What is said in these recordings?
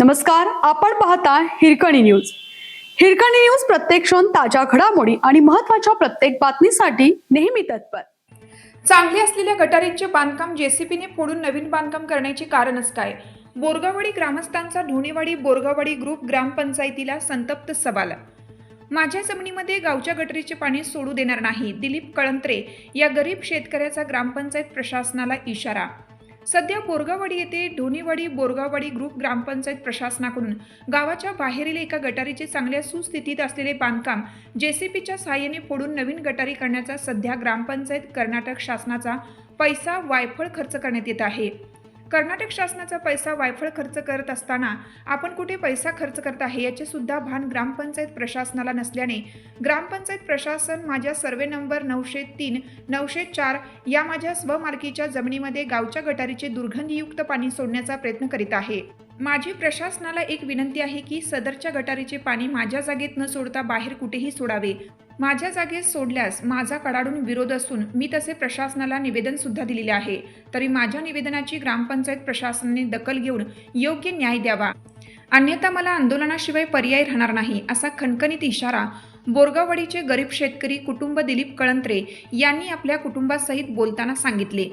नमस्कार, आपण पाहता हिरकणी न्यूज। हिरकणी न्यूज प्रत्येक क्षण ताज्या घडामोडी आणि महत्त्वाच्या प्रत्येक बातमीसाठी नेहमी तत्पर। चांगले असलेल्या गटारींचे बांधकाम जेसीबीने फोडून नवीन बांधकाम करण्याची कारणच काय? बोरगाववाडी ग्रामस्थांचा ढोणेवाडी बोरगाववाडी ग्रुप ग्रामपंचायतीला संतप्त सवाल। माझ्या जमिनीमध्ये गावच्या गटारीचे पाणी सोडू देणार नाही, दिलीप कळंत्रे या गरीब शेतकऱ्याचा ग्रामपंचायत प्रशासनाला इशारा। सध्या बोरगाववाडी येथे ढोणेवाडी बोरगाववाडी ग्रुप ग्रामपंचायत प्रशासनाकडून गावाच्या बाहेरील एका गटारीचे चांगल्या सुस्थितीत असलेले बांधकाम जेसीबीच्या सहाय्याने फोडून नवीन गटारी करण्याचा सध्या ग्रामपंचायत कर्नाटक शासनाचा पैसा वायफळ खर्च करण्यात येत आहे। कर्नाटक शासनाचा पैसा वायफळ खर्च करत असताना आपण कुठे पैसा खर्च करत आहे याचे सुद्धा भान ग्रामपंचायत प्रशासनाला नसल्याने ग्रामपंचायत प्रशासन माझ्या सर्वे नंबर 903 904 या माझ्या स्वमालकीच्या जमिनीमध्ये गावच्या गटारीचे दुर्गंधीयुक्त पाणी सोडण्याचा प्रयत्न करीत आहे। माझी प्रशासनाला एक विनंती आहे की सदरच्या गटारीचे पाणी माझ्या जागेत न सोडता बाहेर कुठेही सोडावे। माझ्या जागेत सोडल्यास माझा कडाडून विरोध असून मी तसे प्रशासनाला निवेदन सुद्धा दिलेले आहे, तरी माझ्या निवेदनाची ग्रामपंचायत प्रशासनाने दखल घेऊन योग्य न्याय द्यावा, अन्यथा मला आंदोलनाशिवाय पर्याय राहणार नाही, असा खणखणीत इशारा बोरगाववाडीचे गरीब शेतकरी कुटुंब दिलीप कळंत्रे यांनी आपल्या कुटुंबासहित बोलताना सांगितले।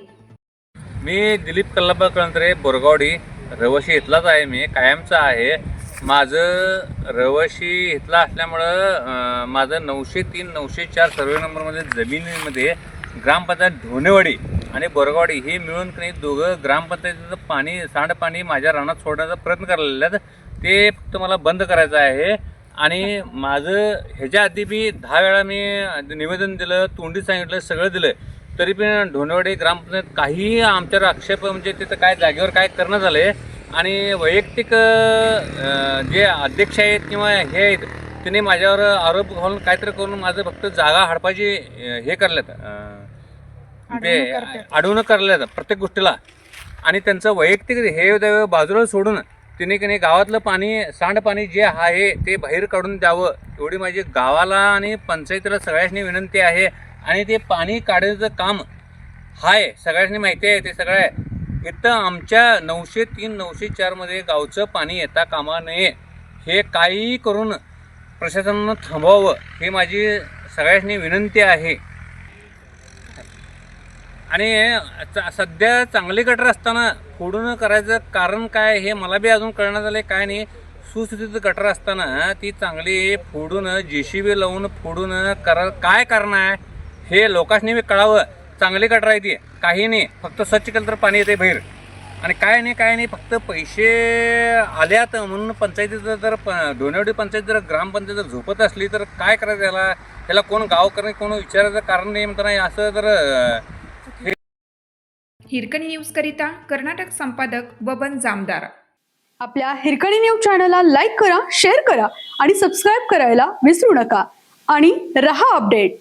मी दिलीप कल्लाबा कळंत्रे बोरगावडी रहिवासी इथलाच आहे। मी कायमचा आहे। माझं रहिवासी इथला असल्यामुळं माझं 903 904 सर्वे नंबरमध्ये जमिनीमध्ये ग्रामपंचायत ढोणेवाडी आणि बोरगावडी हे मिळून काही दोघं ग्रामपंचायतीचं पाणी सांडपाणी माझ्या रानात सोडण्याचा प्रयत्न करायला आहेत। ते फक्त मला बंद करायचं आहे। आणि माझं ह्याच्या आधी मी 10 वेळा मी निवेदन दिलं, तोंडी सांगितलं, सगळं दिलं, तरी पण ढोणेवाडी ग्रामपंचायत काही आमच्यावर आक्षेप म्हणजे तिथं काय जागेवर काय करणं झालं आहे। आणि वैयक्तिक जे अध्यक्ष आहेत किंवा हे आहेत त्यांनी माझ्यावर आरोप घालून काहीतरी करून माझं फक्त जागा हडपायची हे करल्यात, ते अडवणं करल्यात प्रत्येक गोष्टीला। आणि त्यांचं वैयक्तिक हे बाजूला सोडून त्यांनी की नाही गावातलं पाणी सांडपाणी जे आहे ते बाहेर काढून द्यावं, एवढी माझी गावाला आणि पंचायतीला सगळ्यांनी विनंती आहे। आणि ते पाणी काढायचं काम आहे, सगळ्यांनी माहिती आहे, ते सगळं आहे। इथं आमच्या 903 904 मध्ये गावचं पाणी येता कामा नये, हे काही करून प्रशासनानं थांबवावं, हे माझी सगळ्यांनी विनंती आहे। आणि सध्या चांगली गटर असताना फोडून करायचं कारण काय हे मला बी अजून कळण्यात आलं काय नाही। सुस्थितीत गटर असताना ती चांगली फोडून जेसीबी लावून फोडून काय कारण आहे हे लोकांनी बी कळावं। चांगली गटर आहे ती, काही नाही, फक्त स्वच्छ केलं तर पाणी येते बाहेर, आणि काय नाही फक्त पैसे आल्यात म्हणून पंचायतीचं जर ढोणेवाडी पंचायत जर ग्रामपंचायत जर झोपत असली तर काय करायचं याला कोण गावकरी कोण विचारायचं कारण नाही म्हणता नाही असं जर। हिरकणी न्यूज करिता कर्नाटक संपादक बबन जामदार। आपल्या हिरकणी न्यूज चॅनलला लाईक करा, शेअर करा आणि सबस्क्राईब करायला विसरू नका आणि रहा अपडेट।